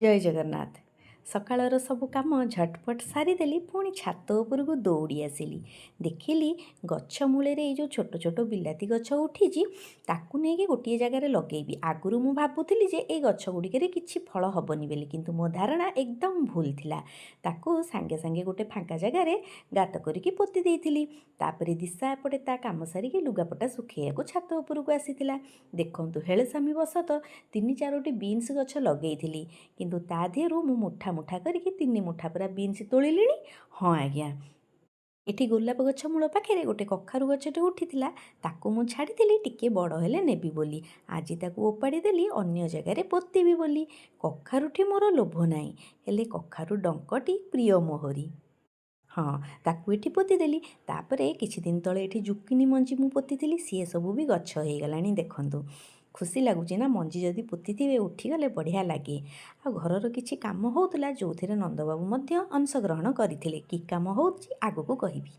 ଜୟ ଜଗନ୍ନାଥ। ସକାଳର ସବୁ କାମ ଝଟପଟ ସାରିଦେଲି, ପୁଣି ଛାତ ଉପରକୁ ଦୌଡ଼ି ଆସିଲି। ଦେଖିଲି ଗଛ ମୂଳରେ ଏଇ ଯେଉଁ ଛୋଟ ଛୋଟ ବିଲାତି ଗଛ ଉଠିଛି, ତାକୁ ନେଇକି ଗୋଟିଏ ଜାଗାରେ ଲଗେଇବି। ଆଗରୁ ମୁଁ ଭାବୁଥିଲି ଯେ ଏଇ ଗଛ ଗୁଡ଼ିକରେ କିଛି ଫଳ ହେବନି ବୋଲି, କିନ୍ତୁ ମୋ ଧାରଣା ଏକଦମ ଭୁଲ ଥିଲା। ତାକୁ ସାଙ୍ଗେ ସାଙ୍ଗେ ଗୋଟେ ଫାଙ୍କା ଜାଗାରେ ଗାତ କରିକି ପୋତି ଦେଇଥିଲି। ତାପରେ ଦିଶା ଏପଟେ ତା କାମ ସାରିକି ଲୁଗାପଟା ଶୁଖେଇବାକୁ ଛାତ ଉପରକୁ ଆସିଥିଲା। ଦେଖନ୍ତୁ, ହେଳସାମୀ ବଶତଃ 3-4ଟି ବିନ୍ସ ଗଛ ଲଗେଇଥିଲି, କିନ୍ତୁ ତା ଦେହରୁ ମୁଁ ମୁଠା ମୁଠା କରିକି 3 ମୁଠା ପୁରା ବିନ୍ସ ତୋଳିଲିଣି। ହଁ ଆଜ୍ଞା, ଏଠି ଗୋଲାପ ଗଛ ମୂଳ ପାଖରେ ଗୋଟେ କଖାରୁ ଗଛଟେ ଉଠିଥିଲା, ତାକୁ ମୁଁ ଛାଡ଼ିଥିଲି ଟିକେ ବଡ଼ ହେଲେ ନେବି ବୋଲି। ଆଜି ତାକୁ ଓପାଡ଼ି ଦେଲି ଅନ୍ୟ ଜାଗାରେ ପୋତିବି ବୋଲି। କଖାରୁଠି ମୋର ଲୋଭ ନାହିଁ, ହେଲେ କଖାରୁ ଡଙ୍କଟି ପ୍ରିୟ ମୋହରି। ହଁ, ତାକୁ ଏଠି ପୋତିଦେଲି। ତାପରେ କିଛି ଦିନ ତଳେ ଏଠି ଜୁକିନି ମଞ୍ଜି ମୁଁ ପୋତିଥିଲି, ସିଏ ସବୁ ବି ଗଛ ହେଇଗଲାଣି। ଦେଖନ୍ତୁ, ଖୁସି ଲାଗୁଛି ନା? ମଞ୍ଜି ଯଦି ପୋତିଥିବେ ଉଠିଗଲେ ବଢ଼ିଆ ଲାଗେ। ଆଉ ଘରର କିଛି କାମ ହେଉଥିଲା, ଯେଉଁଥିରେ ନନ୍ଦବାବୁ ମଧ୍ୟ ଅଂଶଗ୍ରହଣ କରିଥିଲେ। କି କାମ ହେଉଛି ଆଗକୁ କହିବି।